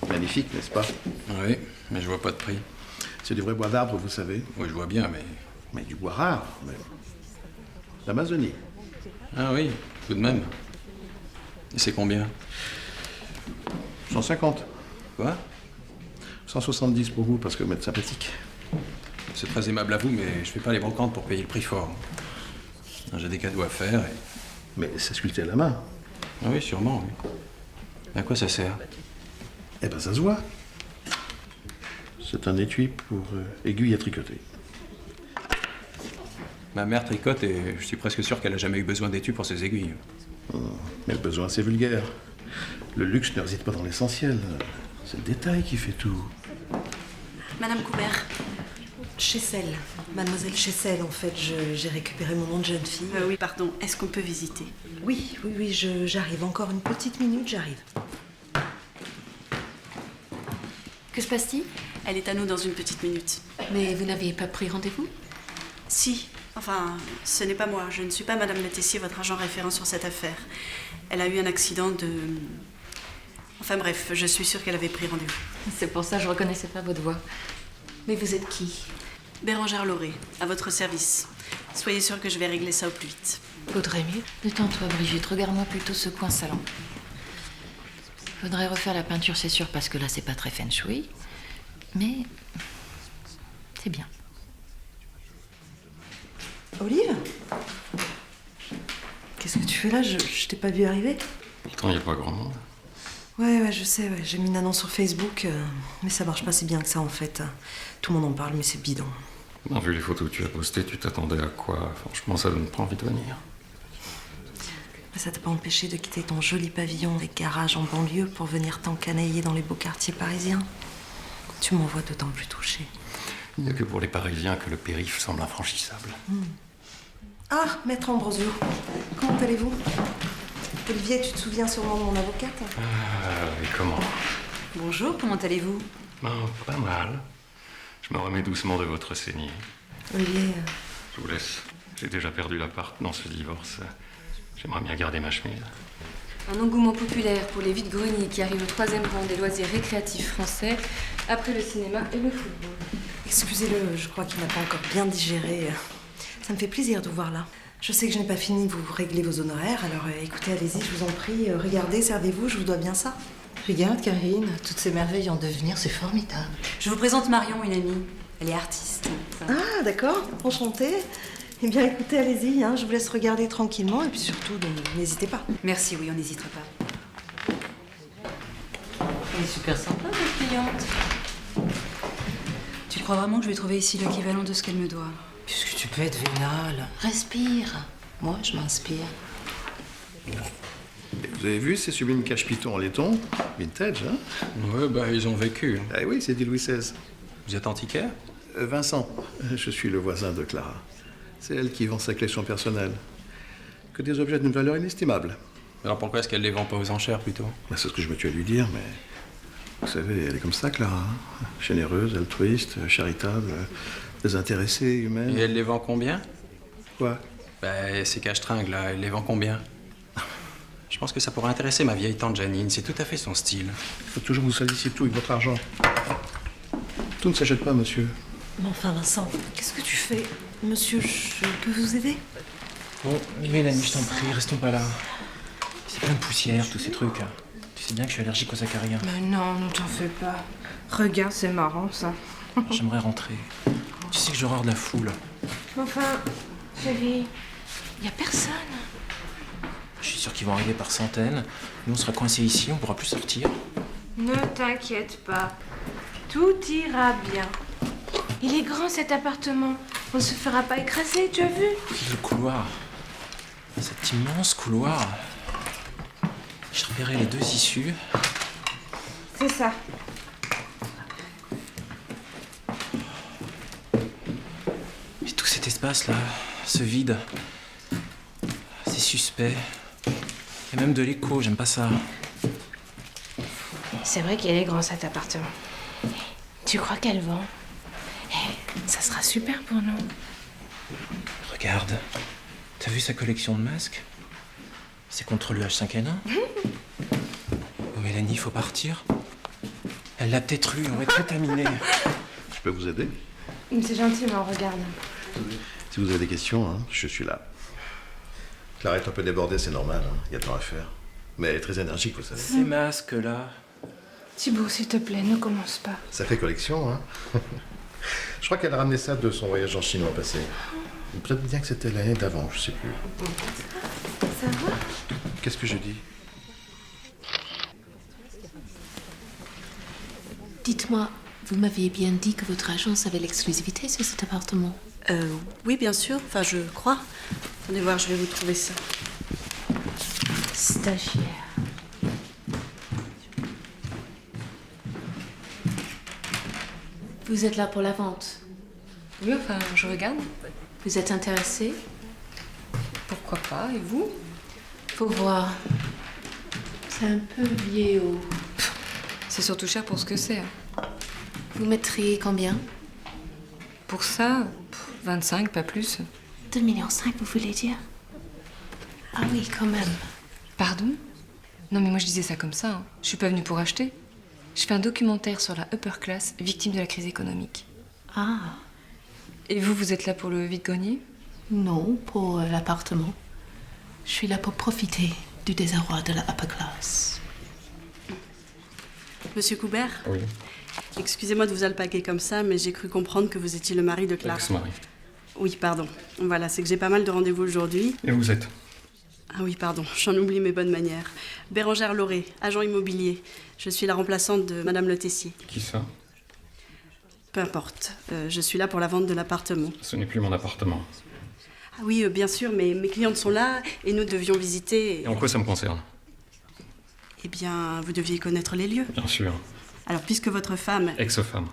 Magnifique, n'est-ce pas? Oui, mais je vois pas de prix. C'est du vrai bois d'arbre, vous savez. Oui, je vois bien, mais... Mais du bois rare, même. L'Amazonie. Ah oui, tout de même. Et c'est combien? 150. Quoi? 170 pour vous, parce que vous êtes sympathique. C'est très aimable à vous, mais je fais pas les brocantes pour payer le prix fort. J'ai des cadeaux à faire et... Mais c'est sculpté à la main. Ah oui, sûrement, oui. À quoi ça sert? Eh ben, ça se voit. C'est un étui pour aiguille à tricoter. Ma mère tricote et je suis presque sûr qu'elle a jamais eu besoin d'étui pour ses aiguilles. Mais le besoin, c'est vulgaire. Le luxe ne réside pas dans l'essentiel. C'est le détail qui fait tout. Madame Coubert. Chessel. Mademoiselle Chessel, en fait, j'ai récupéré mon nom de jeune fille. Oui, pardon. Est-ce qu'on peut visiter? Oui, j'arrive. Encore une petite minute, j'arrive. Que se passe-t-il? Elle est à nous dans une petite minute. Mais vous n'aviez pas pris rendez-vous? Si. Enfin, ce n'est pas moi. Je ne suis pas Madame Le Tessier, votre agent référent sur cette affaire. Elle a eu un accident de... Enfin bref, je suis sûre qu'elle avait pris rendez-vous. C'est pour ça que je reconnaissais pas votre voix. Mais vous êtes qui? Bérangère Lauré, à votre service. Soyez sûre que je vais régler ça au plus vite. Faudrait mieux. Détends-toi, Brigitte. Regarde-moi plutôt ce coin salon. Faudrait refaire la peinture, c'est sûr, parce que là, c'est pas très feng shui. Mais... c'est bien. Olive? Qu'est-ce que tu fais là? Je t'ai pas vu arriver. Pourtant, il n'y a pas grand monde. Ouais, je sais, ouais. J'ai mis une annonce sur Facebook, mais ça marche pas si bien que ça, en fait. Tout le monde en parle, mais c'est bidon. Non, vu les photos que tu as postées, tu t'attendais à quoi? Franchement, ça donne pas envie de venir. Mais ça t'a pas empêché de quitter ton joli pavillon avec garage en banlieue pour venir t'encanailler dans les beaux quartiers parisiens? Tu m'en vois d'autant plus touchée. Il n'y a que pour les Parisiens que le périph' semble infranchissable. Ah, maître Ambrosio, comment allez-vous? Olivier, tu te souviens sûrement de mon avocate? Et comment? Bonjour, comment allez-vous? Pas mal. Je me remets doucement de votre saignée. Olivier... Je vous laisse. J'ai déjà perdu l'appart dans ce divorce. J'aimerais bien garder ma chemise. Un engouement populaire pour les vides-greniers qui arrivent au 3e rang des loisirs récréatifs français, après le cinéma et le football. Excusez-le, je crois qu'il n'a pas encore bien digéré. Ça me fait plaisir de vous voir là. Je sais que je n'ai pas fini de vous régler vos honoraires, alors écoutez, allez-y, je vous en prie. Regardez, servez-vous, je vous dois bien ça. Regarde, Karine, toutes ces merveilles en devenir, c'est formidable. Je vous présente Marion, une amie. Elle est artiste. Ah, d'accord, enchantée. Eh bien, écoutez, allez-y, je vous laisse regarder tranquillement et puis surtout, n'hésitez pas. Merci, oui, on n'hésitera pas. Elle est super sympa, cette cliente. Tu crois vraiment que je vais trouver ici l'équivalent de ce qu'elle me doit? Puisque tu peux être vénale. Respire. Moi, je m'inspire. Et vous avez vu ces sublimes cache-pitons en laiton? Vintage, hein? Ouais, bah, ils ont vécu. Ah oui, c'est dit Louis XVI. Vous êtes antiquaire? Vincent, je suis le voisin de Clara. C'est elle qui vend sa collection personnelle. Que des objets d'une valeur inestimable. Alors pourquoi est-ce qu'elle les vend pas aux enchères, plutôt? C'est ce que je me tue à lui dire, mais... Vous savez, elle est comme ça, Clara. Généreuse, altruiste, charitable, désintéressée, humaine. Et elle les vend combien? Quoi? Bah, ces cache-tringues, là, elle les vend combien? Je pense que ça pourrait intéresser ma vieille tante Janine. C'est tout à fait son style. Il faut toujours vous salissez tout avec votre argent. Tout ne s'achète pas, monsieur. Mais enfin, Vincent, qu'est-ce que tu fais? Monsieur, je peux vous aider? Bon, Mélanie, je t'en prie, restons pas là. C'est plein de poussière, tous ces trucs. Tu sais bien que je suis allergique aux acariens. Mais non, ne t'en fais pas. Regarde, c'est marrant, ça. J'aimerais rentrer. Tu sais que j'ai horreur de la foule. Enfin, chérie, Y a personne. Je suis sûr qu'ils vont arriver par centaines. Nous, on sera coincés ici, on pourra plus sortir. ne t'inquiète pas. Tout ira bien. Il est grand cet appartement. On se fera pas écraser, tu as vu? Puis le couloir. Cet immense couloir. J'ai repéré les 2 issues. C'est ça. Et tout cet espace-là, ce vide, c'est suspect. Il y a même de l'écho, j'aime pas ça. C'est vrai qu'il est grand cet appartement. Tu crois qu'elle vend? Ça sera super pour nous. Regarde, t'as vu sa collection de masques? C'est contre le H5N1. Oh Mélanie, faut partir. Elle l'a peut-être lu, on va être contaminés. Je peux vous aider? C'est gentil, mais on regarde. Si vous avez des questions, hein, je suis là. Clara est un peu débordée, c'est normal, hein, il y a de temps à faire. Mais elle est très énergique, vous savez. Ces masques-là. Thibaut, s'il te plaît, ne commence pas. Ça fait collection, hein. Je crois qu'elle a ramené ça de son voyage en Chine l'an passé. Peut-être bien que c'était l'année d'avant, je sais plus. Ça va? Qu'est-ce que je dis? Dites-moi, vous m'aviez bien dit que votre agence avait l'exclusivité sur cet appartement. Oui, bien sûr. Enfin, je crois. Attendez voir, je vais vous trouver ça. Stagiaire. Vous êtes là pour la vente. Oui, enfin, je regarde. Vous êtes intéressé? Pourquoi pas, et vous? Faut voir. C'est un peu vieillot. C'est surtout cher pour ce que c'est. Vous mettriez combien? Pour ça, 25, pas plus. 2,5 millions, vous voulez dire? Ah oui, quand même. Pardon? Non, mais moi je disais ça comme ça. Hein. Je suis pas venue pour acheter. Je fais un documentaire sur la upper class victime de la crise économique. Ah, Et vous, vous êtes là pour le vide-grenier? non, pour l'appartement. Je suis là pour profiter du désarroi de la upper class. Monsieur Coubert, Oui, excusez-moi de vous alpaguer comme ça, mais j'ai cru comprendre que vous étiez le mari de Clara. ex-mari. Oui, pardon. Voilà, c'est que j'ai pas mal de rendez-vous aujourd'hui. Et vous êtes? Ah oui, pardon, j'en oublie mes bonnes manières. Bérangère Lauré, agent immobilier. Je suis la remplaçante de Madame Le Tessier. Qui ça? Peu importe, je suis là pour la vente de l'appartement. Ce n'est plus mon appartement. Ah oui, bien sûr, mais mes clientes sont là et nous devions visiter. Et en quoi ça me concerne? Eh bien, vous deviez connaître les lieux. Bien sûr. Alors, puisque votre femme... Ex-femme.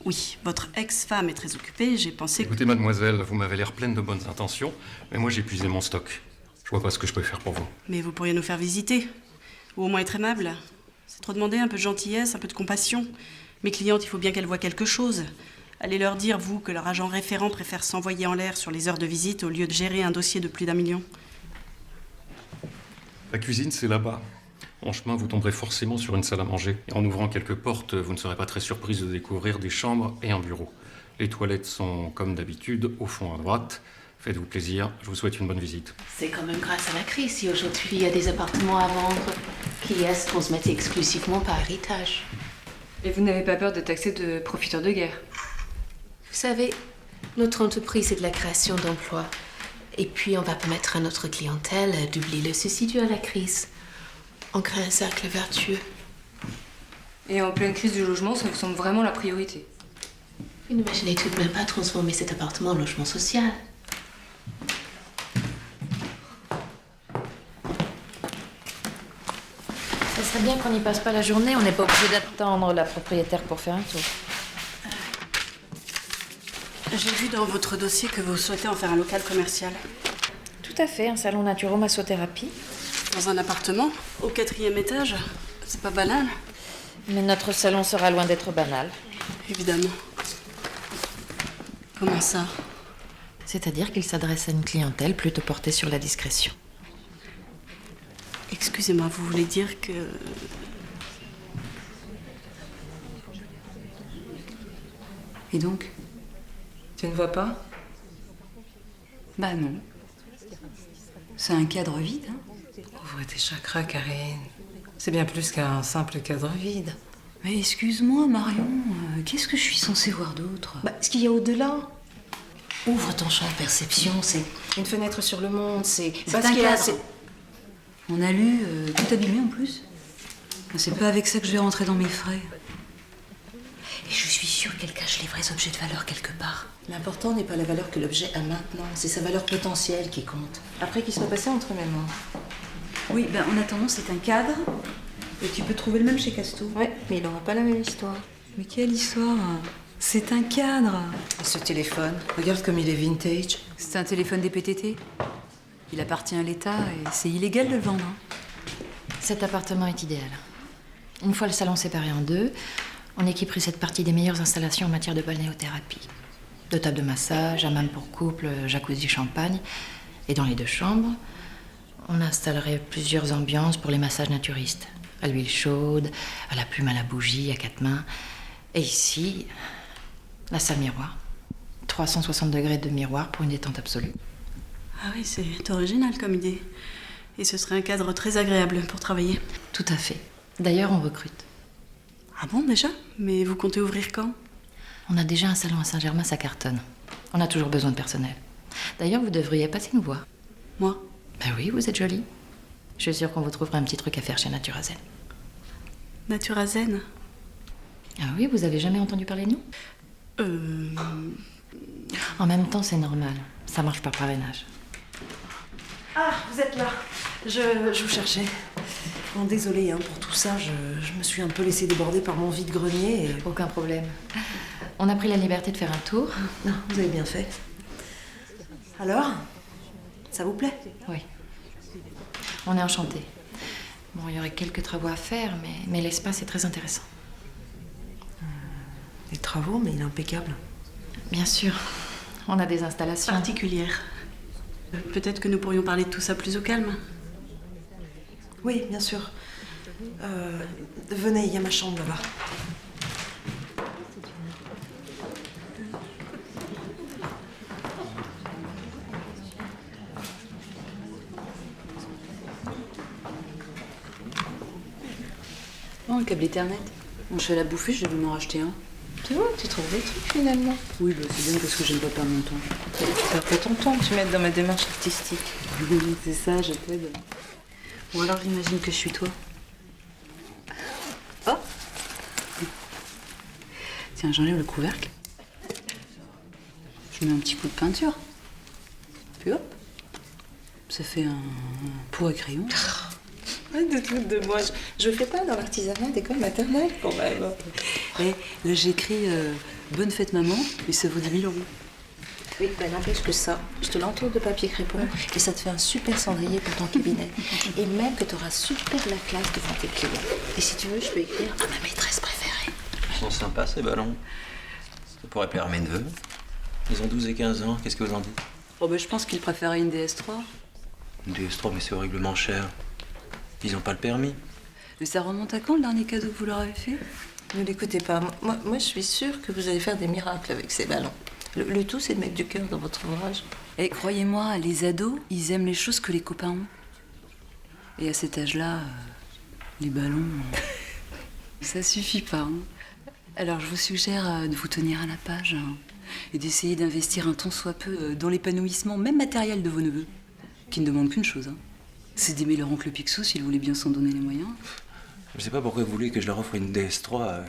Oui, votre ex-femme est très occupée, j'ai pensé que... Écoutez, mademoiselle, vous m'avez l'air pleine de bonnes intentions, mais moi j'ai épuisé mon stock. Je vois pas ce que je peux faire pour vous. Mais vous pourriez nous faire visiter. Ou au moins être aimable. C'est trop demander, un peu de gentillesse, un peu de compassion. Mes clientes, il faut bien qu'elles voient quelque chose. Allez leur dire, vous, que leur agent référent préfère s'envoyer en l'air sur les heures de visite au lieu de gérer un dossier de plus d'1 million. La cuisine, c'est là-bas. En chemin, vous tomberez forcément sur une salle à manger. Et en ouvrant quelques portes, vous ne serez pas très surprise de découvrir des chambres et un bureau. Les toilettes sont, comme d'habitude, au fond à droite. Faites-vous plaisir, je vous souhaite une bonne visite. C'est quand même grâce à la crise si aujourd'hui il y a des appartements à vendre qui est transmettés exclusivement par héritage. Et vous n'avez pas peur de taxer de profiteurs de guerre? Vous savez, notre entreprise est de la création d'emplois. Et puis on va permettre à notre clientèle d'oublier le souci dû à la crise. On crée un cercle vertueux. Et en pleine crise du logement, ça vous semble vraiment la priorité? Vous n'imaginez tout de même pas transformer cet appartement en logement social. Ça serait bien qu'on n'y passe pas la journée, on n'est pas obligé d'attendre la propriétaire pour faire un tour. J'ai vu dans votre dossier que vous souhaitez en faire un local commercial. Tout à fait, un salon naturo-massothérapie. Dans un appartement, au 4e étage. C'est pas banal, Mais notre salon sera loin d'être banal. évidemment. Comment ça? C'est-à-dire qu'il s'adresse à une clientèle plutôt portée sur la discrétion. Excusez-moi, vous voulez dire que... Et donc? Tu ne vois pas? Bah non. C'est un cadre vide, hein. Ouvre tes chakras, Karine. C'est bien plus qu'un simple cadre vide. Mais excuse-moi, Marion, qu'est-ce que je suis censée voir d'autre? Bah, ce qu'il y a au-delà. Ouvre ton champ de perception, c'est... Une fenêtre sur le monde, c'est... C'est parce un qu'il y a- cadre. On a lu, tout abîmé en plus. C'est pas avec ça que je vais rentrer dans mes frais. Et je suis sûre qu'elle cache les vrais objets de valeur quelque part. L'important n'est pas la valeur que l'objet a maintenant, c'est sa valeur potentielle qui compte. Après qu'il soit passé entre mes mains. Oui, ben en attendant, c'est un cadre. Et tu peux trouver le même chez Casto. Ouais, mais il n'aura pas la même histoire. Mais quelle histoire? C'est un cadre. Ce téléphone, regarde comme il est vintage. C'est un téléphone des PTT. Il appartient à l'État et c'est illégal de le vendre. Cet appartement est idéal. Une fois le salon séparé en deux, on équiperait cette partie des meilleures installations en matière de balnéothérapie. 2 tables de massage, hammam pour couple, jacuzzi champagne. Et dans les 2 chambres, on installerait plusieurs ambiances pour les massages naturistes. À l'huile chaude, à la plume à la bougie, à 4 mains. Et ici, la salle miroir. 360 degrés de miroir pour une détente absolue. Ah oui, c'est original comme idée. Et ce serait un cadre très agréable pour travailler. Tout à fait. D'ailleurs, on recrute. Ah bon, déjà? Mais vous comptez ouvrir quand? On a déjà un salon à Saint-Germain, ça cartonne. On a toujours besoin de personnel. D'ailleurs, vous devriez passer nous voir. Moi? Ben oui, vous êtes jolie. Je suis sûre qu'on vous trouvera un petit truc à faire chez Naturazen. Naturazen? Ah oui, vous avez jamais entendu parler de nous? En même temps, c'est normal. Ça marche par parrainage. Ah, vous êtes là. Je vous cherchais. Bon, désolée hein, pour tout ça, je me suis un peu laissée déborder par mon vide-grenier et... Aucun problème. On a pris la liberté de faire un tour. Non, vous avez bien fait. Alors, ça vous plaît? Oui. On est enchantés. Bon, il y aurait quelques travaux à faire, mais l'espace est très intéressant. Les travaux, mais il est impeccable. Bien sûr. On a des installations particulières. Peut-être que nous pourrions parler de tout ça plus au calme. Oui, bien sûr. Venez, il y a ma chambre là-bas. Oh, un câble Ethernet. Bon, je suis à la bouffer, je vais m'en racheter un. Tu vois, tu trouves des trucs finalement. Oui, bah, c'est bien parce que j'aime pas perdre mon temps. Tu perds pas ton temps, tu m'aides dans ma démarche artistique. C'est ça, je t'aide. Ou alors j'imagine que je suis toi. Oh. Tiens, j'enlève le couvercle. Je mets un petit coup de peinture. Puis hop. Ça fait un pot à crayon. De tout de moi. Je fais pas dans l'artisanat d'école maternelle quand même. Et là j'écris bonne fête maman et ça vaut 10 000 €. Oui, ben n'empêche que ça, je te l'entoure de papier crépon et ça te fait un super cendrier pour ton cabinet. Et même que tu auras super la classe devant tes clients. Et si tu veux, je peux écrire à ma maîtresse préférée. Ils sont sympas ces ballons. Ça pourrait plaire à mes neveux. Ils ont 12 et 15 ans, qu'est-ce que vous en dites? Oh ben je pense qu'ils préféraient une DS3. Une DS3, mais c'est horriblement cher. Ils n'ont pas le permis. Mais ça remonte à quand le dernier cadeau que vous leur avez fait? Ne l'écoutez pas. Moi, je suis sûre que vous allez faire des miracles avec ces ballons. Le tout, c'est de mettre du cœur dans votre ouvrage. Et croyez-moi, les ados, ils aiment les choses que les copains ont. Et à cet âge-là, les ballons, ça suffit pas. Hein. Alors, je vous suggère de vous tenir à la page hein, et d'essayer d'investir un tant soit peu dans l'épanouissement, même matériel, de vos neveux, qui ne demandent qu'une chose. Hein. C'est d'aimer leur oncle Picsou s'il voulait bien s'en donner les moyens. Je sais pas pourquoi vous voulez que je leur offre une DS3.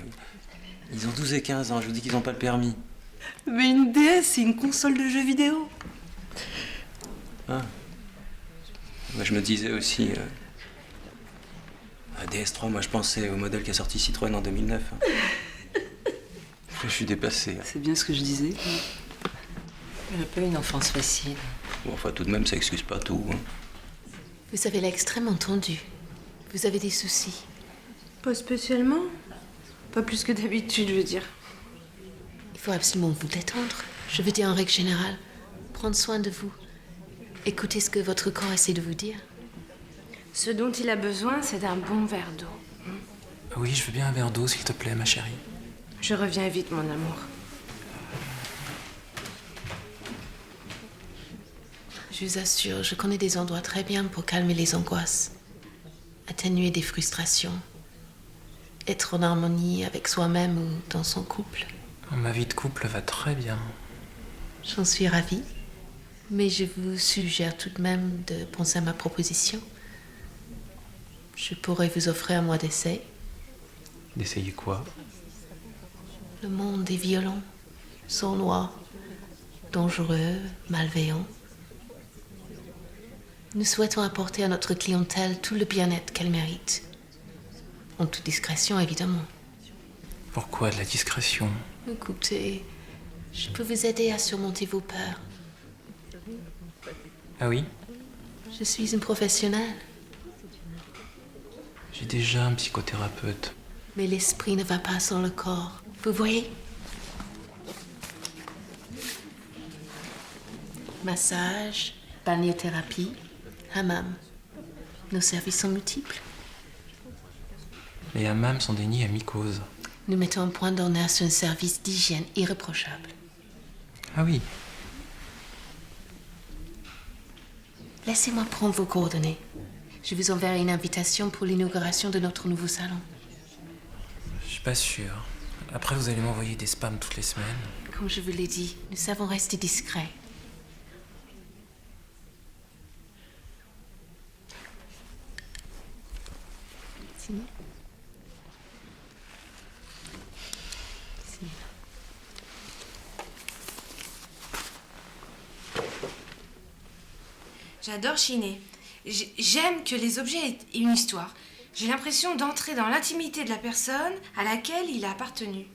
Ils ont 12 et 15 ans, je vous dis qu'ils n'ont pas le permis. Mais une DS, c'est une console de jeux vidéo. Ah. Moi, je me disais aussi... DS3, moi je pensais au modèle qui a sorti Citroën en 2009. Hein. Je suis dépassé. Hein. C'est bien ce que je disais. Elle n'a pas eu une enfance facile. Bon, enfin, tout de même, ça excuse pas tout. Hein. Vous avez l'air extrêmement tendu. Vous avez des soucis. Pas spécialement. Pas plus que d'habitude, je veux dire. Il faut absolument vous détendre. Je veux dire en règle générale. Prendre soin de vous. Écoutez ce que votre corps essaie de vous dire. Ce dont il a besoin, c'est d'un bon verre d'eau. Oui, je veux bien un verre d'eau, s'il te plaît, ma chérie. Je reviens vite, mon amour. Je vous assure, je connais des endroits très bien pour calmer les angoisses, atténuer des frustrations, être en harmonie avec soi-même ou dans son couple. Ma vie de couple va très bien. J'en suis ravie, mais je vous suggère tout de même de penser à ma proposition. Je pourrais vous offrir un mois d'essai. D'essayer quoi? Le monde est violent, sournois, dangereux, malveillant. Nous souhaitons apporter à notre clientèle tout le bien-être qu'elle mérite. En toute discrétion, évidemment. Pourquoi de la discrétion? Écoutez, je peux vous aider à surmonter vos peurs. Ah oui? Je suis une professionnelle. J'ai déjà un psychothérapeute. Mais l'esprit ne va pas sans le corps. Vous voyez? Massage, balnéothérapie, hammam. Nos services sont multiples. Les hammams sont des nids à mycoses. Nous mettons un point d'honneur sur un service d'hygiène irréprochable. Ah oui. Laissez-moi prendre vos coordonnées. Je vous enverrai une invitation pour l'inauguration de notre nouveau salon. Je suis pas sûr. Après, vous allez m'envoyer des spams toutes les semaines. Comme je vous l'ai dit, nous savons rester discrets. Signez. Signez. J'adore chiner. J'aime que les objets aient une histoire. J'ai l'impression d'entrer dans l'intimité de la personne à laquelle il a appartenu.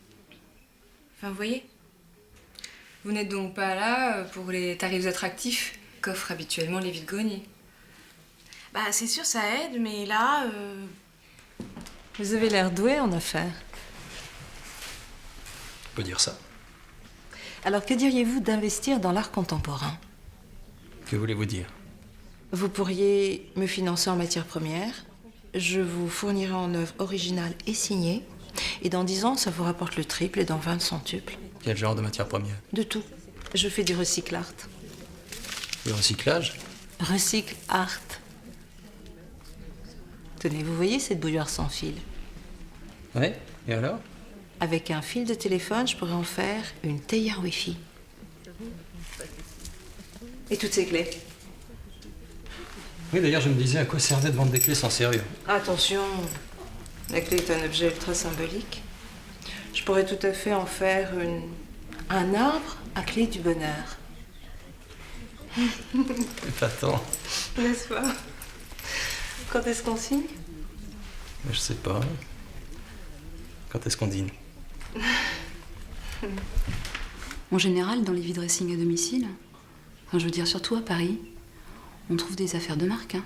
Enfin, vous voyez? Vous n'êtes donc pas là pour les tarifs attractifs qu'offrent habituellement les vides-greniers. Bah, c'est sûr, ça aide, mais là... Vous avez l'air doué en affaires. On peut dire ça. Alors, que diriez-vous d'investir dans l'art contemporain? Que voulez-vous dire? Vous pourriez me financer en matières premières, je vous fournirai en œuvres originales et signées, et dans 10 ans, ça vous rapporte le triple, et dans 20, le centuple. Quel genre de matière première? De tout. Je fais du recycle art. Le recyclage? Recycle art. Tenez, vous voyez cette bouilloire sans fil? Ouais, et alors? Avec un fil de téléphone, je pourrais en faire une théière Wi-Fi. Et toutes ces clés? Oui, d'ailleurs, je me disais à quoi servait de vendre des clés sans sérieux. Attention, la clé est un objet ultra symbolique. Je pourrais tout à fait en faire un arbre à clé du bonheur. C'est pas tant. N'est-ce pas? Quand est-ce qu'on signe? Je sais pas. Quand est-ce qu'on dîne? En général, dans les vide-dressing à domicile, enfin, je veux dire surtout à Paris, on trouve des affaires de marque. Hein.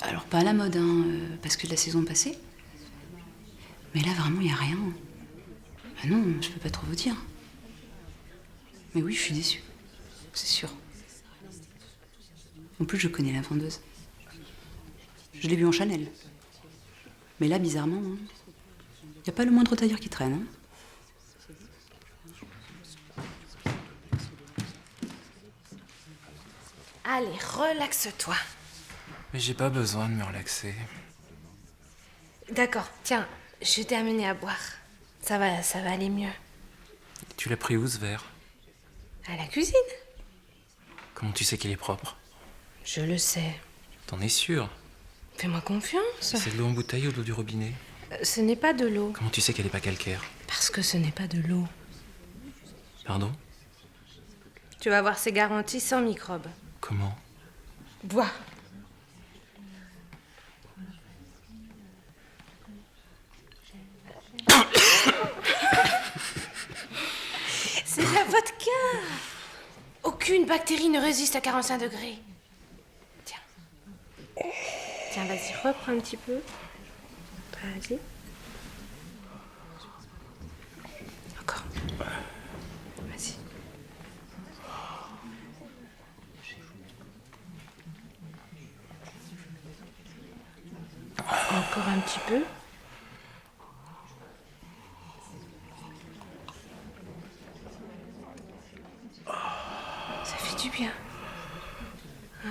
Alors, pas à la mode, hein, parce que de la saison passée. Mais là, vraiment, il n'y a rien. Ah non, je peux pas trop vous dire. Mais oui, je suis déçue. C'est sûr. En plus, je connais la vendeuse. Je l'ai vue en Chanel. Mais là, bizarrement, il n'y a pas le moindre tailleur qui traîne. Hein. Allez, relaxe-toi. Mais j'ai pas besoin de me relaxer. D'accord, tiens, je t'ai amené à boire. Ça va aller mieux. Tu l'as pris où, ce verre? À la cuisine. Comment tu sais qu'il est propre? Je le sais. T'en es sûr? Fais-moi confiance. C'est de l'eau en bouteille ou de l'eau du robinet? Ce n'est pas de l'eau. Comment tu sais qu'elle est pas calcaire? Parce que ce n'est pas de l'eau. Pardon? Tu vas voir, c'est garanti sans microbes. Comment? Bois. C'est de la vodka. Aucune bactérie ne résiste à 45 degrés. Tiens. Tiens, vas-y, reprends un petit peu. Vas-y. Encore. Vas-y. Encore un petit peu. Ça fait du bien. Hein?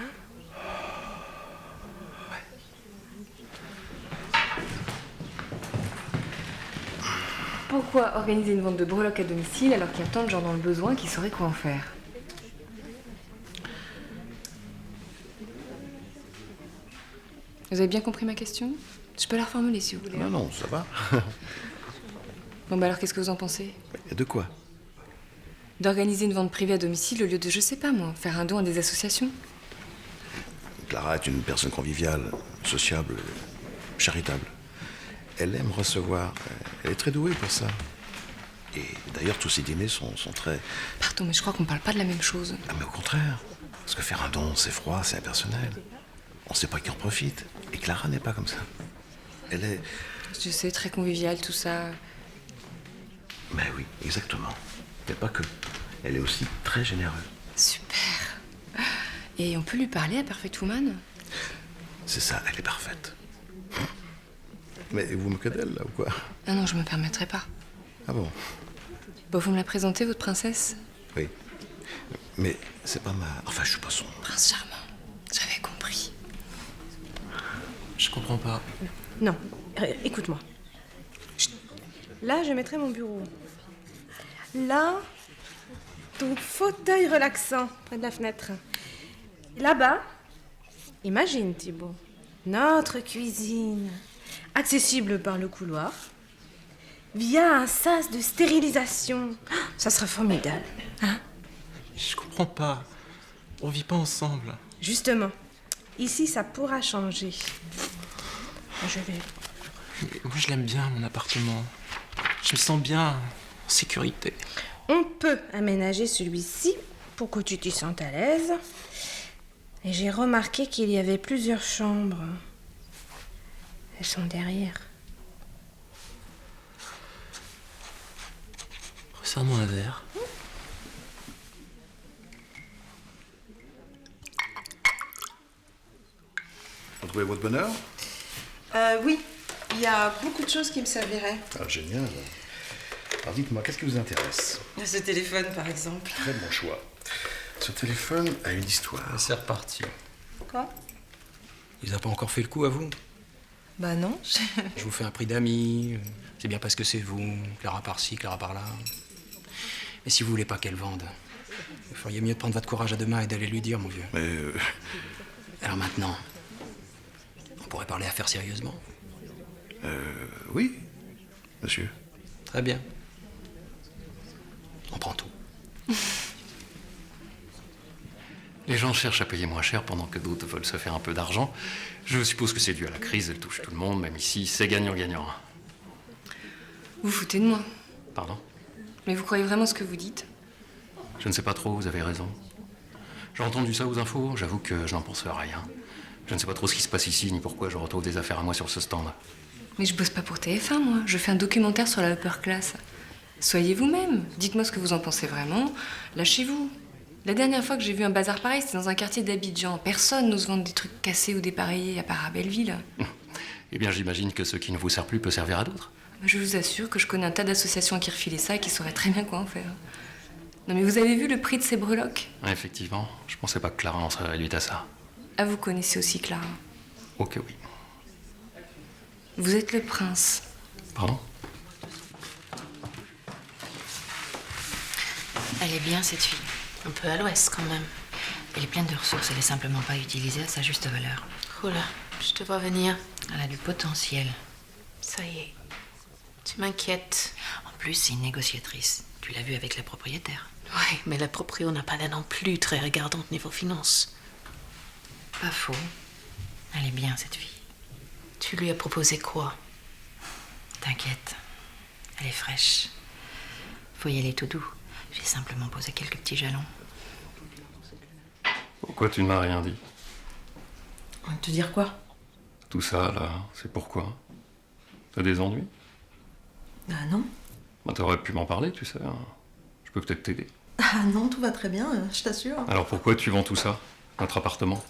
Pourquoi organiser une vente de breloques à domicile alors qu'il y a tant de gens dans le besoin qui sauraient quoi en faire? Vous avez bien compris ma question? Je peux la reformuler si vous voulez. Non, non, ça va. Bon bah alors qu'est-ce que vous en pensez? Et de quoi? D'organiser une vente privée à domicile au lieu de, je sais pas moi, faire un don à des associations? Clara est une personne conviviale, sociable, charitable. Elle aime recevoir. Elle est très douée pour ça. Et d'ailleurs, tous ses dîners sont très... Pardon, mais je crois qu'on parle pas de la même chose. Ah, mais au contraire. Parce que faire un don, c'est froid, c'est impersonnel. On sait pas qui en profite. Et Clara n'est pas comme ça. Elle est... Je sais, très convivial, tout ça. Mais oui, exactement. Mais pas que. Elle est aussi très généreuse. Super. Et on peut lui parler à Perfect Woman? C'est ça, elle est parfaite. Mais vous vous moquez d'elle, là, ou quoi? Ah non, je me permettrai pas. Ah bon? Bon, vous me la présentez, votre princesse? Oui. Mais c'est pas ma... Enfin, je suis pas son... Prince charmant. J'avais compris. Je comprends pas. Non, écoute-moi. Chut. Là, je mettrai mon bureau. Là, ton fauteuil relaxant près de la fenêtre. Là-bas, imagine Thibaut, notre cuisine, accessible par le couloir, via un sas de stérilisation. Ça sera formidable, hein? Je comprends pas. On vit pas ensemble. Justement, ici, ça pourra changer. Je vais... Mais moi, je l'aime bien, mon appartement. Je me sens bien, en sécurité. On peut aménager celui-ci pour que tu t'y sentes à l'aise. Et j'ai remarqué qu'il y avait plusieurs chambres. Elles sont derrière. Resserre-moi un verre. Vous trouvez votre bonheur? Oui, il y a beaucoup de choses qui me serviraient. Ah, génial. Alors dites-moi, qu'est-ce qui vous intéresse? Ce téléphone, par exemple. Très bon choix. Ce téléphone a une histoire. C'est reparti. Quoi? Il a pas encore fait le coup à vous? Bah non. Je vous fais un prix d'amis. C'est bien parce que c'est vous. Clara par-ci, Clara par-là. Mais si vous voulez pas qu'elle vende, vous feriez mieux de prendre votre courage à deux mains et d'aller lui dire, mon vieux. Mais... Alors maintenant, on pourrait parler affaires sérieusement. Oui, monsieur. Très bien. On prend tout. Les gens cherchent à payer moins cher pendant que d'autres veulent se faire un peu d'argent. Je suppose que c'est dû à la crise, elle touche tout le monde, même ici, c'est gagnant-gagnant. Vous foutez de moi. Pardon? Mais vous croyez vraiment ce que vous dites? Je ne sais pas trop, vous avez raison. J'ai entendu ça aux infos, j'avoue que je n'en pense rien. Je ne sais pas trop ce qui se passe ici, ni pourquoi je retrouve des affaires à moi sur ce stand. Mais je bosse pas pour TF1, moi. Je fais un documentaire sur la upper class. Soyez vous-même. Dites-moi ce que vous en pensez vraiment. Lâchez-vous. La dernière fois que j'ai vu un bazar pareil, c'était dans un quartier d'Abidjan. Personne n'ose vendre des trucs cassés ou dépareillés, à part à Belleville. Eh bien, j'imagine que ce qui ne vous sert plus peut servir à d'autres. Je vous assure que je connais un tas d'associations qui refilaient ça et qui sauraient très bien quoi en faire. Non mais vous avez vu le prix de ces breloques? Effectivement, je pensais pas que Clara en serait réduite à ça. Ah, vous connaissez aussi Clara. Ok, oui. Vous êtes le prince. Pardon? Elle est bien, cette fille. Un peu à l'ouest, quand même. Elle est pleine de ressources, elle est simplement pas utilisée à sa juste valeur. Oula, je te vois venir. Elle a du potentiel. Ça y est. Tu m'inquiètes. En plus, c'est une négociatrice. Tu l'as vu avec la propriétaire. Ouais, mais la proprio n'a pas l'air non plus très regardante niveau finance. Pas faux. Elle est bien, cette fille. Tu lui as proposé quoi? T'inquiète. Elle est fraîche. Faut y aller tout doux. J'ai simplement posé quelques petits jalons. Pourquoi tu ne m'as rien dit? Te dire quoi? Tout ça, là, c'est pourquoi? T'as des ennuis? Ah non. Bah, t'aurais pu m'en parler, tu sais. Je peux peut-être t'aider. Ah non, tout va très bien, je t'assure. Alors pourquoi tu vends tout ça? Notre appartement?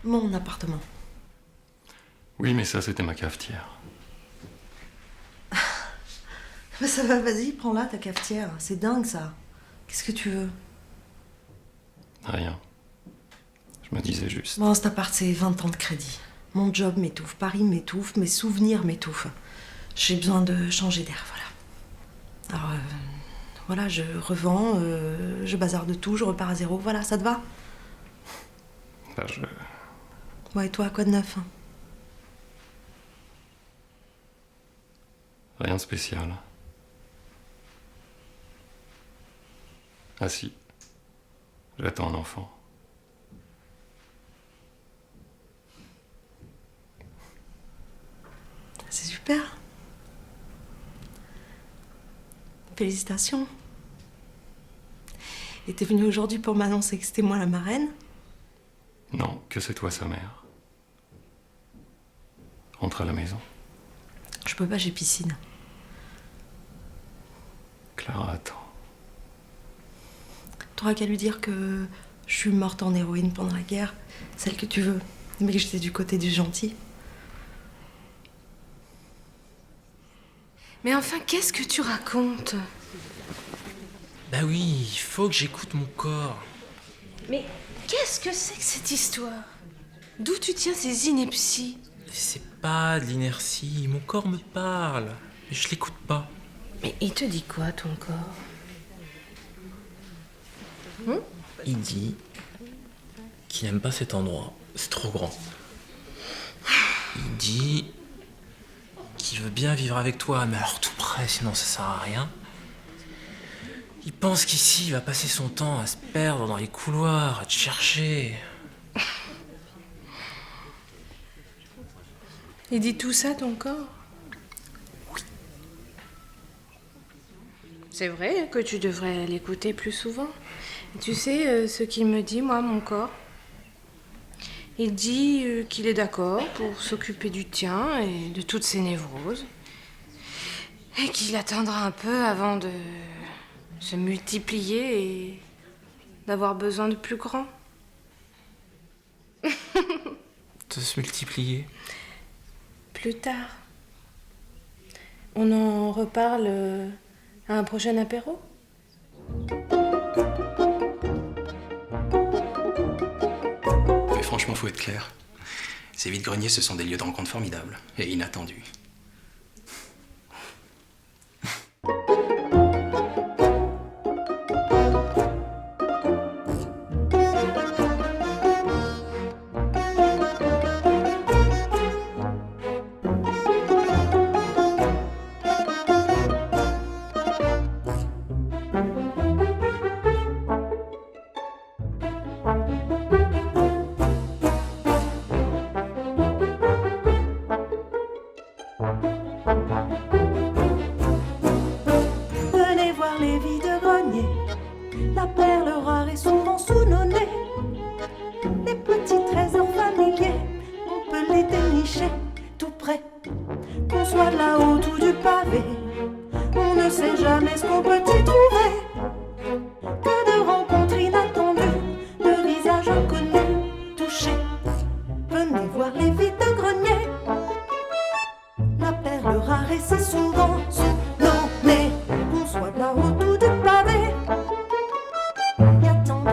Mon appartement. Oui, mais ça, c'était ma cafetière. Mais ça va, vas-y, prends-la, ta cafetière. C'est dingue, ça. Qu'est-ce que tu veux? Rien. Je me disais juste. Bon, cet appart, c'est 20 ans de crédit. Mon job m'étouffe, Paris m'étouffe, mes souvenirs m'étouffent. J'ai besoin de changer d'air, voilà. Alors, voilà, je revends, je bazarde tout, je repars à zéro. Voilà, ça te va? Bah, Ouais, et toi, quoi de neuf? Rien de spécial. Ah si. J'attends un enfant. C'est super. Félicitations. Et t'es venue aujourd'hui pour m'annoncer que c'était moi la marraine? Non, que c'est toi sa mère. Rentre à la maison. Je peux pas, j'ai piscine. Clara attend. T'auras qu'à lui dire que je suis morte en héroïne pendant la guerre, celle que tu veux, mais que j'étais du côté du gentil. Mais enfin, qu'est-ce que tu racontes? Bah oui, il faut que j'écoute mon corps. Mais qu'est-ce que c'est que cette histoire? D'où tu tiens ces inepties? C'est pas de l'inertie, mon corps me parle. Mais je l'écoute pas. Mais il te dit quoi, ton corps? Il dit qu'il n'aime pas cet endroit. C'est trop grand. Il dit qu'il veut bien vivre avec toi, mais alors tout près, sinon ça sert à rien. Il pense qu'ici, il va passer son temps à se perdre dans les couloirs, à te chercher. Il dit tout ça, ton corps? C'est vrai que tu devrais l'écouter plus souvent. Tu sais ce qu'il me dit, moi, mon corps? Il dit qu'il est d'accord pour s'occuper du tien et de toutes ses névroses. Et qu'il attendra un peu avant de se multiplier et d'avoir besoin de plus grand. De se multiplier. Plus tard. On en reparle à un prochain apéro? Mais franchement, faut être clair. Ces vides-greniers, ce sont des lieux de rencontre formidables et inattendus. Venez voir les vides-greniers, la perle rare est souvent sous nos nez. Les petits trésors familiers, on peut les dénicher tout près. Qu'on soit de là-haut ou du pavé, on ne sait jamais ce qu'on peut y trouver. Que de rencontres inattendues, de visages inconnus touchés. Venez voir les vides-greniers, la perle rare est si souvent sous nos nez. Qu'on soit de là-haut ou du pavé, y a tant